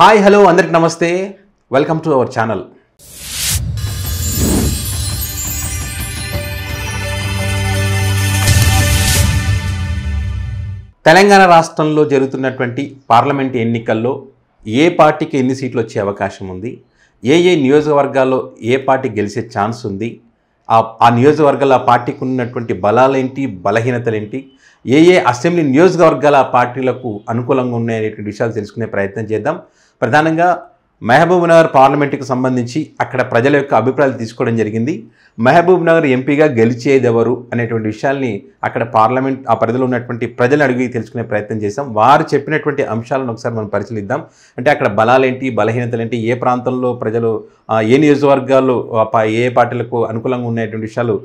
Hi hello అందరికి నమస్తే welcome to our channel. Telangana రాష్ట్రంలో జరుగుతున్నటువంటి పార్లమెంట్ ఎన్నికల్లో ఏ పార్టీకి ఎన్ని సీట్లు వచ్చే అవకాశం ఉంది, ఏ నియోజకవర్గాల్లో ఏ పార్టీ గెలిచే ఛాన్స్ ఉంది, ఆ నియోజకవర్గాల ఆ పార్టీకి ఉన్నటువంటి బలాలేంటి బలహీనతలేంటి, ఏ అసెంబ్లీ నియోజకవర్గాల పార్టీలకు అనుకూలంగా ఉన్నాయనేటువంటి విషయాలు తెలుసుకునే ప్రయత్నం చేద్దాం. ప్రధానంగా మహబూబ్నగర్ పార్లమెంటుకు సంబంధించి అక్కడ ప్రజల యొక్క అభిప్రాయాలు తీసుకోవడం జరిగింది. మహబూబ్నగర్ ఎంపీగా గెలిచేదెవరు అనేటువంటి విషయాల్ని అక్కడ పార్లమెంట్ ఆ పరిధిలో ఉన్నటువంటి ప్రజలు అడిగి తెలుసుకునే ప్రయత్నం చేశాం. వారు చెప్పినటువంటి అంశాలను ఒకసారి మనం పరిశీలిద్దాం. అంటే అక్కడ బలాలేంటి బలహీనతలేంటి, ఏ ప్రాంతంలో ప్రజలు ఏ నియోజకవర్గాల్లో ఏ పార్టీలకు అనుకూలంగా ఉన్నటువంటి విషయాలు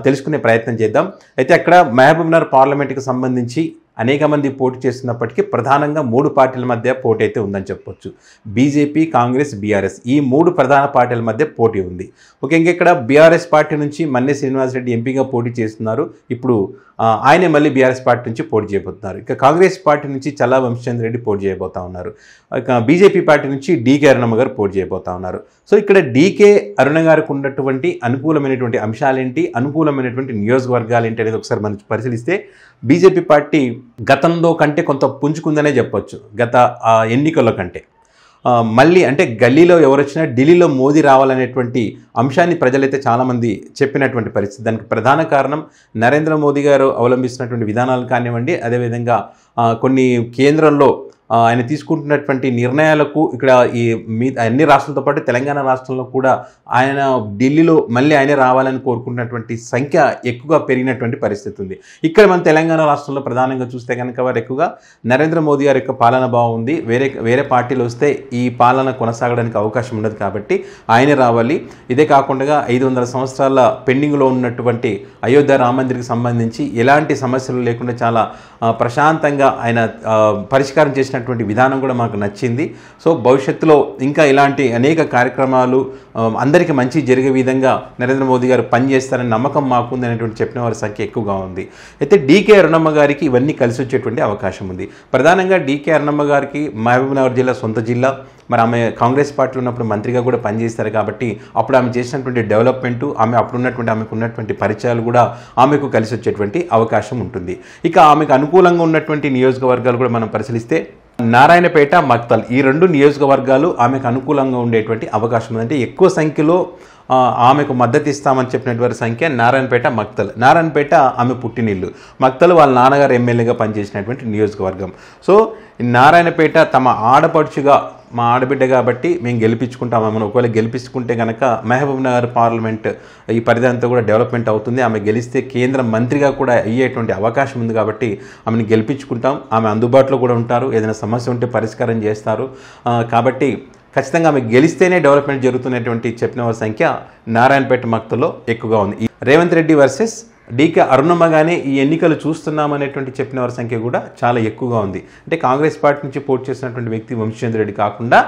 తెలుసుకునే ప్రయత్నం చేద్దాం. అయితే అక్కడ మహబూబ్నగర్ పార్లమెంటుకు సంబంధించి అనేక మంది పోటీ చేస్తున్నప్పటికీ ప్రధానంగా మూడు పార్టీల మధ్య పోటీ అయితే ఉందని చెప్పొచ్చు. బీజేపీ, కాంగ్రెస్, బీఆర్ఎస్ ఈ మూడు ప్రధాన పార్టీల మధ్య పోటీ ఉంది. ముఖ్యంగా ఇక్కడ బీఆర్ఎస్ పార్టీ నుంచి మన్నె శ్రీనివాసరెడ్డి ఎంపీగా పోటీ చేస్తున్నారు. ఇప్పుడు ఆయనే మళ్ళీ బీఆర్ఎస్ పార్టీ నుంచి పోటీ చేయబోతున్నారు. ఇక కాంగ్రెస్ పార్టీ నుంచి చల్లా వంశీచంద్ర రెడ్డి పోటీ చేయబోతా ఉన్నారు. ఇక బీజేపీ పార్టీ నుంచి డీకే అరుణమ్మ గారు పోటీ చేయబోతా ఉన్నారు. సో ఇక్కడ డీకే అరుణ గారికి ఉన్నటువంటి అనుకూలమైనటువంటి అంశాలేంటి, అనుకూలమైనటువంటి నియోజకవర్గాలు ఏంటి అనేది ఒకసారి మనం పరిశీలిస్తే బీజేపీ పార్టీ గతంలో కంటే కొంత పుంజుకుందనే చెప్పొచ్చు. గత ఎన్నికల కంటే మళ్ళీ అంటే గల్లీలో ఎవరు వచ్చినా ఢిల్లీలో మోదీ రావాలనేటువంటి అంశాన్ని ప్రజలైతే చాలామంది చెప్పినటువంటి పరిస్థితి. దానికి ప్రధాన కారణం నరేంద్ర మోదీ గారు అవలంబిస్తున్నటువంటి విధానాలు కానివ్వండి, అదేవిధంగా కొన్ని కేంద్రంలో ఆయన తీసుకుంటున్నటువంటి నిర్ణయాలకు ఇక్కడ అన్ని రాష్ట్రాలతో పాటు తెలంగాణ రాష్ట్రంలో కూడా ఆయన ఢిల్లీలో మళ్ళీ ఆయనే రావాలని కోరుకుంటున్నటువంటి సంఖ్య ఎక్కువగా పెరిగినటువంటి పరిస్థితి ఉంది. ఇక్కడ మన తెలంగాణ రాష్ట్రంలో ప్రధానంగా చూస్తే కనుక వారు ఎక్కువగా నరేంద్ర మోదీ గారి యొక్క పాలన బాగుంది, వేరే పార్టీలు వస్తే ఈ పాలన కొనసాగడానికి అవకాశం ఉండదు కాబట్టి ఆయనే రావాలి. ఇదే కాకుండా 500 సంవత్సరాల పెండింగ్లో ఉన్నటువంటి అయోధ్య రామ మందిర్కి సంబంధించి ఎలాంటి సమస్యలు లేకుండా చాలా ప్రశాంతంగా ఆయన పరిష్కారం చేసినటువంటి విధానం కూడా మాకు నచ్చింది. సో భవిష్యత్తులో ఇంకా ఇలాంటి అనేక కార్యక్రమాలు అందరికీ మంచి జరిగే విధంగా నరేంద్ర మోదీ గారు పనిచేస్తారని నమ్మకం మాకుంది అనేటువంటి చెప్పిన వారి సంఖ్య ఎక్కువగా ఉంది. అయితే డీకే అరుణమ్మ గారికి ఇవన్నీ కలిసి వచ్చేటువంటి అవకాశం ఉంది. ప్రధానంగా డీకే అరుణమ్మ గారికి మహబూబ్నగర్ జిల్లా సొంత జిల్లా. మరి ఆమె కాంగ్రెస్ పార్టీలో ఉన్నప్పుడు మంత్రిగా కూడా పనిచేస్తారు కాబట్టి అప్పుడు ఆమె చేసినటువంటి డెవలప్మెంటు, ఆమెకు ఉన్నటువంటి పరిచయాలు కూడా ఆమెకు కలిసి వచ్చేటువంటి అవకాశం ఉంటుంది. ఇక ఆమెకు అనుకూలంగా ఉన్నటువంటి నియోజకవర్గాలు కూడా మనం పరిశీలిస్తే నారాయణపేట, మక్తల్ ఈ రెండు నియోజకవర్గాలు ఆమెకు అనుకూలంగా ఉండేటువంటి అవకాశం ఉంది. అంటే ఎక్కువ సంఖ్యలో ఆమెకు మద్దతు ఇస్తామని చెప్పినటువంటి సంఖ్య నారాయణపేట, మక్తల్. నారాయణపేట ఆమె పుట్టినిల్లు, మక్తల్ వాళ్ళ నాన్నగారు ఎమ్మెల్యేగా పనిచేసినటువంటి నియోజకవర్గం. సో నారాయణపేట తమ ఆడపడుచుగా మా ఆడబిడ్డ కాబట్టి మేము గెలిపించుకుంటామని, ఒకవేళ గెలిపించుకుంటే కనుక మహబూబ్నగర్ పార్లమెంట్ ఈ పరిధి అంతా కూడా డెవలప్మెంట్ అవుతుంది. ఆమె గెలిస్తే కేంద్ర మంత్రిగా కూడా అయ్యేటువంటి అవకాశం ఉంది కాబట్టి ఆమెను గెలిపించుకుంటాం. ఆమె అందుబాటులో కూడా ఉంటారు, ఏదైనా సమస్య ఉంటే పరిష్కారం చేస్తారు. కాబట్టి ఖచ్చితంగా ఆమె గెలిస్తేనే డెవలప్మెంట్ జరుగుతున్నటువంటి చెప్పిన వారి సంఖ్య నారాయణపేట, మక్తల్లో ఎక్కువగా ఉంది. రేవంత్ రెడ్డి వర్సెస్ డీకే అరుణమ్మగానే ఈ ఎన్నికలు చూస్తున్నామనేటువంటి చెప్పిన వారి సంఖ్య కూడా చాలా ఎక్కువగా ఉంది. అంటే కాంగ్రెస్ పార్టీ నుంచి పోటీ చేసినటువంటి వ్యక్తి వంశీచంద్ర రెడ్డి కాకుండా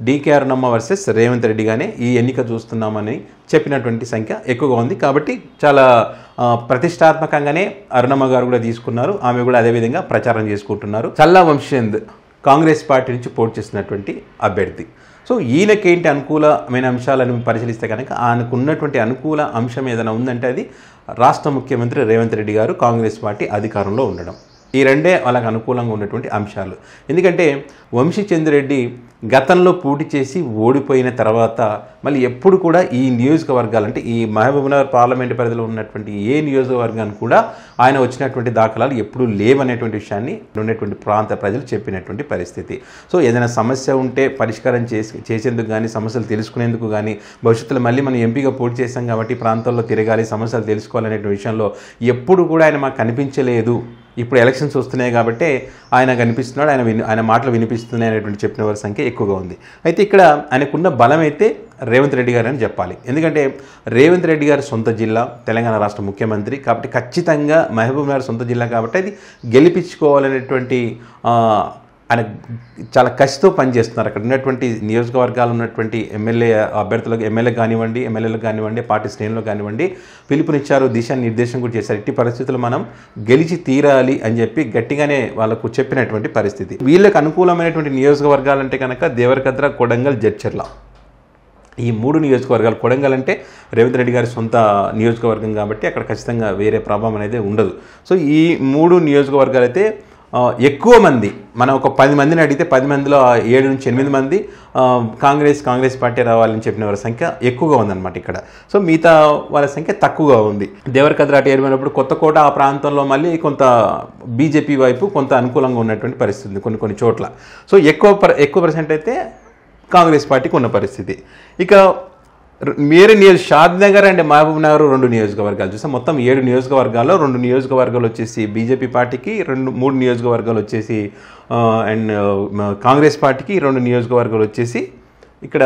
డీకే అరుణమ్మ వర్సెస్ రేవంత్ రెడ్డిగానే ఈ ఎన్నిక చూస్తున్నామని చెప్పినటువంటి సంఖ్య ఎక్కువగా ఉంది. కాబట్టి చాలా ప్రతిష్టాత్మకంగానే అరుణమ్మ గారు కూడా తీసుకున్నారు. ఆమె కూడా అదేవిధంగా ప్రచారం చేసుకుంటున్నారు. చల్లా వంశీచంద్ర కాంగ్రెస్ పార్టీ నుంచి పోటీ చేసినటువంటి అభ్యర్థి. సో ఈయనకేంటి అనుకూలమైన అంశాలను పరిశీలిస్తే కనుక ఆయనకు ఉన్నటువంటి అనుకూల అంశం ఏదైనా ఉందంటే అది రాష్ట్ర ముఖ్యమంత్రి రేవంత్ రెడ్డి గారు కాంగ్రెస్ పార్టీ అధికారంలో ఉండడం. ఈ రెండే వాళ్ళకు అనుకూలంగా ఉన్నటువంటి అంశాలు. ఎందుకంటే వంశీచంద్ర రెడ్డి గతంలో పోటీ చేసి ఓడిపోయిన తర్వాత మళ్ళీ ఎప్పుడు కూడా ఈ నియోజకవర్గాలు అంటే ఈ మహబూబ్నగర్ పార్లమెంటు పరిధిలో ఉన్నటువంటి ఏ నియోజకవర్గానికి కూడా ఆయన వచ్చినటువంటి దాఖలాలు ఎప్పుడూ లేవనేటువంటి విషయాన్ని ఉన్నటువంటి ప్రాంత ప్రజలు చెప్పినటువంటి పరిస్థితి. సో ఏదైనా సమస్య ఉంటే పరిష్కారం చేసేందుకు కానీ, సమస్యలు తెలుసుకునేందుకు కానీ, భవిష్యత్తులో మళ్ళీ మనం ఎంపీగా పోటీ చేస్తాం కాబట్టి ప్రాంతాల్లో తిరగాలి, సమస్యలు తెలుసుకోవాలనే విషయంలో ఎప్పుడు కూడా ఆయన మాకు కనిపించలేదు. ఇప్పుడు ఎలక్షన్స్ వస్తున్నాయి కాబట్టి ఆయన కనిపిస్తున్నాడు, ఆయన మాటలు వినిపిస్తున్నాయి అనేటువంటి చెప్పిన వారి సంఖ్య ఎక్కువగా ఉంది. అయితే ఇక్కడ ఆయనకున్న బలం అయితే రేవంత్ రెడ్డి గారు అని చెప్పాలి. ఎందుకంటే రేవంత్ రెడ్డి గారు సొంత జిల్లా, తెలంగాణ రాష్ట్ర ముఖ్యమంత్రి కాబట్టి ఖచ్చితంగా మహబూబ్నగర్ సొంత జిల్లా కాబట్టి అది గెలిపించుకోవాలనేటువంటి ఆయన చాలా కసితో పనిచేస్తున్నారు. అక్కడ ఉన్నటువంటి నియోజకవర్గాలు ఉన్నటువంటి ఎమ్మెల్యే అభ్యర్థులకు ఎమ్మెల్యేలకు కానివ్వండి పార్టీ శ్రేణులకు కానివ్వండి పిలుపునిచ్చారు, దిశానిర్దేశం కూడా చేశారు. ఇట్టి పరిస్థితులు మనం గెలిచి తీరాలి అని చెప్పి గట్టిగానే వాళ్ళకు చెప్పినటువంటి పరిస్థితి. వీళ్ళకి అనుకూలమైనటువంటి నియోజకవర్గాలంటే కనుక దేవరకద్ర, కొడంగల్, జడ్చర్ల ఈ 3 నియోజకవర్గాలు. కొడంగల్ అంటే రేవంత్ రెడ్డి గారి సొంత నియోజకవర్గం కాబట్టి అక్కడ ఖచ్చితంగా వేరే ప్రభావం అనేది ఉండదు. సో ఈ 3 నియోజకవర్గాలు అయితే ఎక్కువ మంది, మనం ఒక 10 మందిని అడిగితే 10 మందిలో 7 నుంచి 8 మంది కాంగ్రెస్ పార్టీ రావాలని చెప్పిన వారి సంఖ్య ఎక్కువగా ఉందన్నమాట ఇక్కడ. సో మిగతా వాళ్ళ సంఖ్య తక్కువగా ఉంది. దేవరకద్ర అటు ఏర్పడినప్పుడు కొత్తకోట ఆ ప్రాంతంలో మళ్ళీ కొంత బీజేపీ వైపు కొంత అనుకూలంగా ఉన్నటువంటి పరిస్థితి కొన్ని చోట్ల. సో ఎక్కువ పర్సెంట్ అయితే కాంగ్రెస్ పార్టీకి ఉన్న పరిస్థితి. ఇక వేరే షాద్నగర్ అండ్ మహబూబ్ నగర్ 2 నియోజకవర్గాలు చూసాం. మొత్తం 7 నియోజకవర్గాల్లో 2 నియోజకవర్గాలు వచ్చేసి బీజేపీ పార్టీకి, 3 నియోజకవర్గాలు వచ్చేసి అండ్ కాంగ్రెస్ పార్టీకి, 2 నియోజకవర్గాలు వచ్చేసి ఇక్కడ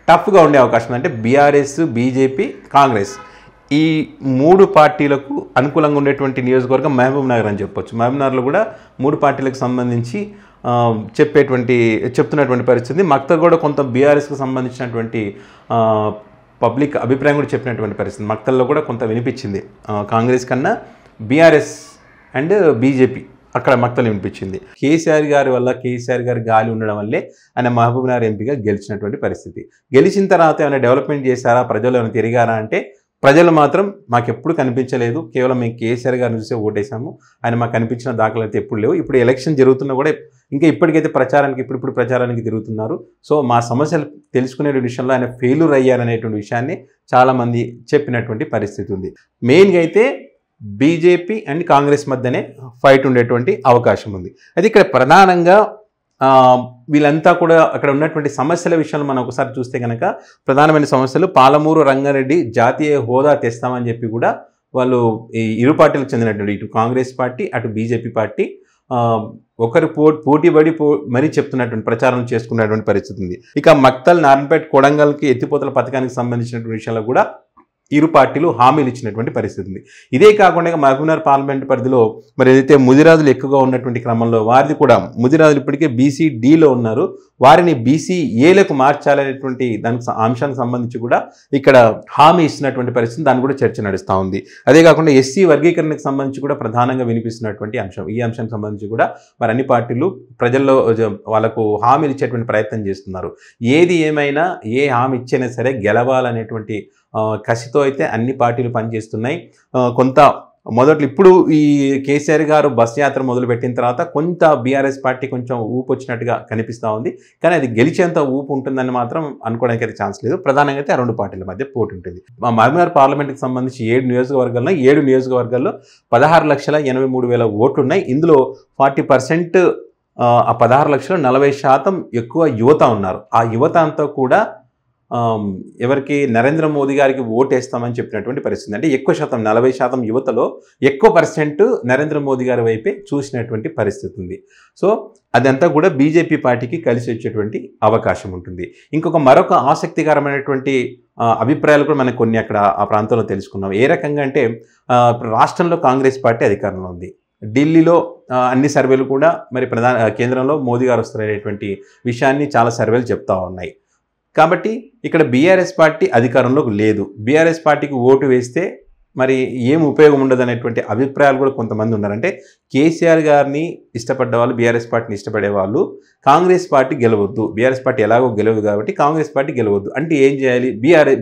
టఫ్గా ఉండే అవకాశం అంటే బీఆర్ఎస్, బీజేపీ, కాంగ్రెస్ ఈ 3 పార్టీలకు అనుకూలంగా ఉండేటువంటి నియోజకవర్గం మహబూబ్ నగర్ అని చెప్పొచ్చు. మహబూబ్ నగర్లో కూడా 3 పార్టీలకు సంబంధించి చెప్తున్నటువంటి పరిస్థితి. మక్తల్ కూడా కొంత బీఆర్ఎస్కి సంబంధించినటువంటి పబ్లిక్ అభిప్రాయం కూడా చెప్పినటువంటి పరిస్థితి. మక్తల్లో కూడా కొంత వినిపించింది, కాంగ్రెస్ కన్నా బీఆర్ఎస్ అండ్ బీజేపీ అక్కడ మక్తలు వినిపించింది. కేసీఆర్ గారి గాలి ఉండడం వల్లే ఆయన మహబూబ్ నగర్ ఎంపీగా గెలిచినటువంటి పరిస్థితి. గెలిచిన తర్వాత ఏమైనా డెవలప్మెంట్ చేశారా, ప్రజలు ఏమైనా తిరిగారా అంటే ప్రజలు మాత్రం మాకు ఎప్పుడు కనిపించలేదు, కేవలం మేము కేసీఆర్ గారిని చూసే ఓటేసాము, ఆయన మాకు కనిపించిన దాఖలు అయితే ఎప్పుడు లేవు. ఇప్పుడు ఎలక్షన్ జరుగుతున్నా కూడా ఇంకా ఇప్పటికైతే ఇప్పుడు ప్రచారానికి తిరుగుతున్నారు. సో మా సమస్యలు తెలుసుకునే విషయంలో ఆయన ఫెయిల్యూర్ అయ్యారనేటువంటి విషయాన్ని చాలామంది చెప్పినటువంటి పరిస్థితి ఉంది. మెయిన్గా అయితే బీజేపీ అండ్ కాంగ్రెస్ మధ్యనే ఫైట్ ఉండేటువంటి అవకాశం ఉంది. అయితే ఇక్కడ ప్రధానంగా వీళ్ళంతా కూడా అక్కడ ఉన్నటువంటి సమస్యల విషయంలో మనం ఒకసారి చూస్తే కనుక ప్రధానమైన సమస్యలు పాలమూరు రంగారెడ్డి జాతీయ హోదా తెస్తామని చెప్పి కూడా వాళ్ళు ఈ ఇరు పార్టీలకు చెందినటువంటి ఇటు కాంగ్రెస్ పార్టీ అటు బీజేపీ పార్టీ ఒకరు పోటీపడి మరీ చెప్తున్నటువంటి ప్రచారం చేసుకున్నటువంటి పరిస్థితి ఉంది. ఇక మక్తల్, నారాయణపేట, కొడంగల్కి ఎత్తిపోతల పథకానికి సంబంధించినటువంటి విషయాల్లో కూడా ఇరు పార్టీలు హామీలు ఇచ్చినటువంటి పరిస్థితి ఉంది. ఇదే కాకుండా మహబూబ్నగర్ పార్లమెంట్ పరిధిలో మరి ఏదైతే ముదిరాజులు ఎక్కువగా ఉన్నటువంటి క్రమంలో వారిది కూడా ముదిరాజులు ఇప్పటికే BC-Dలో ఉన్నారు, వారిని BC-Aలకు మార్చాలనేటువంటి దానికి అంశానికి సంబంధించి కూడా ఇక్కడ హామీ ఇస్తున్నటువంటి పరిస్థితి, దాన్ని కూడా చర్చ నడుస్తూ ఉంది. అదే కాకుండా SC వర్గీకరణకు సంబంధించి కూడా ప్రధానంగా వినిపిస్తున్నటువంటి అంశం. ఈ అంశానికి సంబంధించి కూడా మరి అన్ని పార్టీలు ప్రజల్లో వాళ్ళకు హామీలు ఇచ్చేటువంటి ప్రయత్నం చేస్తున్నారు. ఏది ఏమైనా ఏ హామీ ఇచ్చైనా సరే గెలవాలనేటువంటి కసితో అయితే అన్ని పార్టీలు పనిచేస్తున్నాయి. కొంత మొదట్లో ఇప్పుడు ఈ కేసీఆర్ గారు బస్ యాత్ర మొదలుపెట్టిన తర్వాత కొంత బీఆర్ఎస్ పార్టీ కొంచెం ఊపు వచ్చినట్టుగా కనిపిస్తూ ఉంది, కానీ అది గెలిచేంత ఊపు ఉంటుందని మాత్రం అనుకోవడానికి అయితే ఛాన్స్ లేదు. ప్రధానంగా అయితే ఆ 2 పార్టీల మధ్య పోటీ ఉంటుంది. మహబూబ్నగర్ పార్లమెంట్కి సంబంధించి 7 నియోజకవర్గాల్లో 16,83,000 ఓట్లు ఉన్నాయి. ఇందులో 40% ఆ 16,40,000 ఎక్కువ యువత ఉన్నారు. ఆ యువత అంతా కూడా ఎవరికి నరేంద్ర మోదీ గారికి ఓటేస్తామని చెప్పినటువంటి పరిస్థితి. అంటే ఎక్కువ శాతం 40% యువతలో ఎక్కువ పర్సెంట్ నరేంద్ర మోదీ గారి వైపే చూసినటువంటి పరిస్థితి ఉంది. సో అదంతా కూడా బీజేపీ పార్టీకి కలిసి వచ్చేటువంటి అవకాశం ఉంటుంది. మరొక ఆసక్తికరమైనటువంటి అభిప్రాయాలు కూడా మనకు కొన్ని అక్కడ ఆ ప్రాంతంలో తెలుసుకున్నాం. ఏ రకంగా అంటే రాష్ట్రంలో కాంగ్రెస్ పార్టీ అధికారంలో ఉంది, ఢిల్లీలో అన్ని సర్వేలు కూడా మరి కేంద్రంలో మోదీ గారు వస్తారనేటువంటి విషయాన్ని చాలా సర్వేలు చెప్తా ఉన్నాయి. కాబట్టి ఇక్కడ బీఆర్ఎస్ పార్టీ అధికారంలోకి లేదు, బీఆర్ఎస్ పార్టీకి ఓటు వేస్తే మరి ఏం ఉపయోగం ఉండదు అనేటువంటి అభిప్రాయాలు కూడా కొంతమంది ఉన్నారంటే కేసీఆర్ గారిని ఇష్టపడ్డ వాళ్ళు, బీఆర్ఎస్ పార్టీని ఇష్టపడే వాళ్ళు కాంగ్రెస్ పార్టీ గెలవద్దు, బీఆర్ఎస్ పార్టీ ఎలాగో గెలవదు కాబట్టి కాంగ్రెస్ పార్టీ గెలవద్దు అంటే ఏం చేయాలి,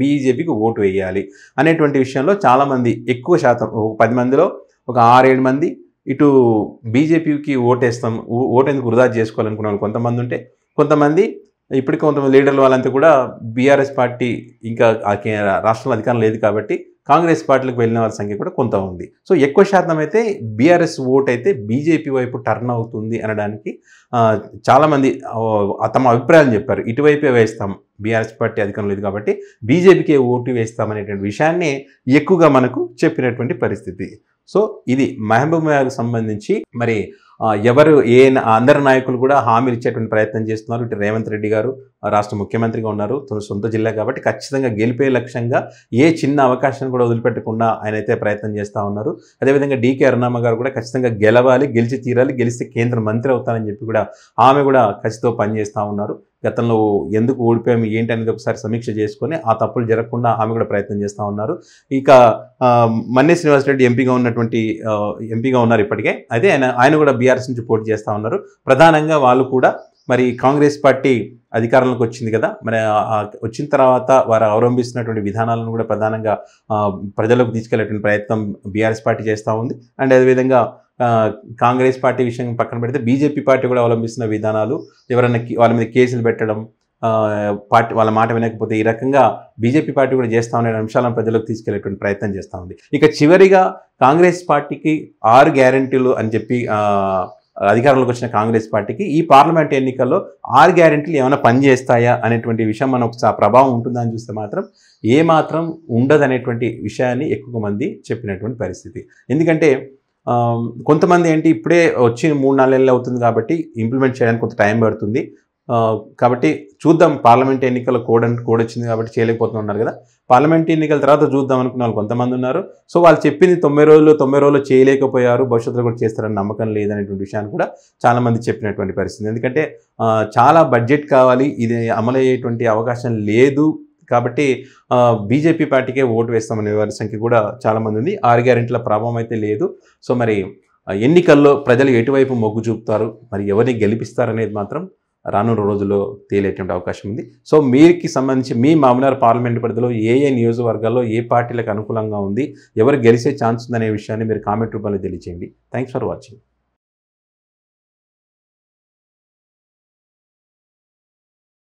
బీజేపీకి ఓటు వేయాలి అనేటువంటి విషయంలో చాలామంది ఎక్కువ శాతం 10 మందిలో ఒక 6-7 మంది ఇటు బీజేపీకి ఓటెందుకు వృధా చేసుకోవాలనుకున్న వాళ్ళు కొంతమంది ఉంటే, కొంతమంది ఇప్పటికీ కొంతమంది లీడర్లు వాళ్ళంతా కూడా బీఆర్ఎస్ పార్టీ ఇంకా రాష్ట్రంలో అధికారం లేదు కాబట్టి కాంగ్రెస్ పార్టీలకు వెళ్ళిన వాళ్ళ సంఖ్య కూడా కొంత ఉంది. సో ఎక్కువ శాతం అయితే బీఆర్ఎస్ ఓట్ అయితే బీజేపీ వైపు టర్న్ అవుతుంది అనడానికి చాలామంది తమ అభిప్రాయాలు చెప్పారు. ఇటువైపే వేస్తాం, బీఆర్ఎస్ పార్టీ అధికారం లేదు కాబట్టి బీజేపీకే ఓటు వేస్తామనేటువంటి విషయాన్ని ఎక్కువగా మనకు చెప్పినటువంటి పరిస్థితి. సో ఇది మహబూబ్ నగర్కు సంబంధించి మరి ఎవరు అందరి నాయకులు కూడా హామీలు ఇచ్చేటువంటి ప్రయత్నం చేస్తున్నారు. ఇటు రేవంత్ రెడ్డి గారు రాష్ట్ర ముఖ్యమంత్రిగా ఉన్నారు, తన సొంత జిల్లా కాబట్టి ఖచ్చితంగా గెలిపే లక్ష్యంగా ఏ చిన్న అవకాశాన్ని కూడా వదిలిపెట్టకుండా ఆయన అయితే ప్రయత్నం చేస్తూ ఉన్నారు. అదేవిధంగా డీకే అరుణమ్మ గారు కూడా ఖచ్చితంగా గెలవాలి, గెలిచి తీరాలి, గెలిస్తే కేంద్ర మంత్రి అవుతానని చెప్పి కూడా ఆమె కూడా ఖచ్చితంగా పనిచేస్తూ ఉన్నారు. గతంలో ఎందుకు ఓడిపోయాము ఏంటి అనేది ఒకసారి సమీక్ష చేసుకొని ఆ తప్పులు జరగకుండా ఆమె కూడా ప్రయత్నం చేస్తూ ఉన్నారు. ఇక మన్నే శ్రీనివాసరెడ్డి ఎంపీగా ఉన్నారు ఇప్పటికే. అయితే ఆయన కూడా బీఆర్ఎస్ నుంచి పోటీ చేస్తూ ఉన్నారు. ప్రధానంగా వాళ్ళు కూడా మరి కాంగ్రెస్ పార్టీ అధికారంలోకి వచ్చింది కదా, మరి వచ్చిన తర్వాత వారు అవలంబిస్తున్నటువంటి విధానాలను కూడా ప్రధానంగా ప్రజలకు తీసుకెళ్లేటువంటి ప్రయత్నం బీఆర్ఎస్ పార్టీ చేస్తూ ఉంది. అండ్ అదేవిధంగా కాంగ్రెస్ పార్టీ విషయం పక్కన పెడితే బీజేపీ పార్టీ కూడా అవలంబిస్తున్న విధానాలు, ఎవరైనా వాళ్ళ మీద కేసులు పెట్టడం, పార్టీ వాళ్ళ మాట వినకపోతే ఈ రకంగా బీజేపీ పార్టీ కూడా చేస్తూ ఉన్న అంశాలను ప్రజలకు తీసుకెళ్లేటువంటి ప్రయత్నం చేస్తూ ఉంది. ఇక చివరిగా కాంగ్రెస్ పార్టీకి 6 గ్యారెంటీలు అని చెప్పి అధికారంలోకి వచ్చిన కాంగ్రెస్ పార్టీకి ఈ పార్లమెంట్ ఎన్నికల్లో 6 గ్యారెంటీలు ఏమైనా పనిచేస్తాయా అనేటువంటి విషయం మనం ఒకసారి ప్రభావం ఉంటుందని చూస్తే మాత్రం ఏమాత్రం ఉండదనేటువంటి విషయాన్ని ఎక్కువ మంది చెప్పినటువంటి పరిస్థితి. ఎందుకంటే కొంతమంది ఏంటి ఇప్పుడే వచ్చి 3-4 నెలలు అవుతుంది కాబట్టి ఇంప్లిమెంట్ చేయడానికి కొంత టైం పడుతుంది కాబట్టి చూద్దాం, పార్లమెంట్ ఎన్నికల కోడ్ వచ్చింది కాబట్టి చేయలేకపోతున్నారు కదా, పార్లమెంట్ ఎన్నికల తర్వాత చూద్దాం అనుకున్న వాళ్ళు కొంతమంది ఉన్నారు. సో వాళ్ళు చెప్పింది 90 రోజులు చేయలేకపోయారు, భవిష్యత్తులో కూడా చేస్తారని నమ్మకం లేదనేటువంటి విషయాన్ని కూడా చాలామంది చెప్పినటువంటి పరిస్థితి. ఎందుకంటే చాలా బడ్జెట్ కావాలి, ఇది అమలయ్యేటువంటి అవకాశం లేదు కాబట్టి బీజేపీ పార్టీకే ఓటు వేస్తామనే వారి సంఖ్య కూడా చాలామంది ఉంది. 6 గ్యారెంటీల ప్రభావం అయితే లేదు. సో మరి ఎన్నికల్లో ప్రజలు ఎటువైపు మొగ్గు చూపుతారు, మరి ఎవరిని గెలిపిస్తారనేది మాత్రం రానున్న రోజుల్లో తేలేటువంటి అవకాశం ఉంది. సో మీకు సంబంధించి మీ మామూలు పార్లమెంట్ పరిధిలో ఏ నియోజకవర్గాల్లో ఏ పార్టీలకు అనుకూలంగా ఉంది, ఎవరు గెలిచే ఛాన్స్ ఉందనే విషయాన్ని మీరు కామెంట్ రూపంలో తెలియజేయండి. Thanks for watching.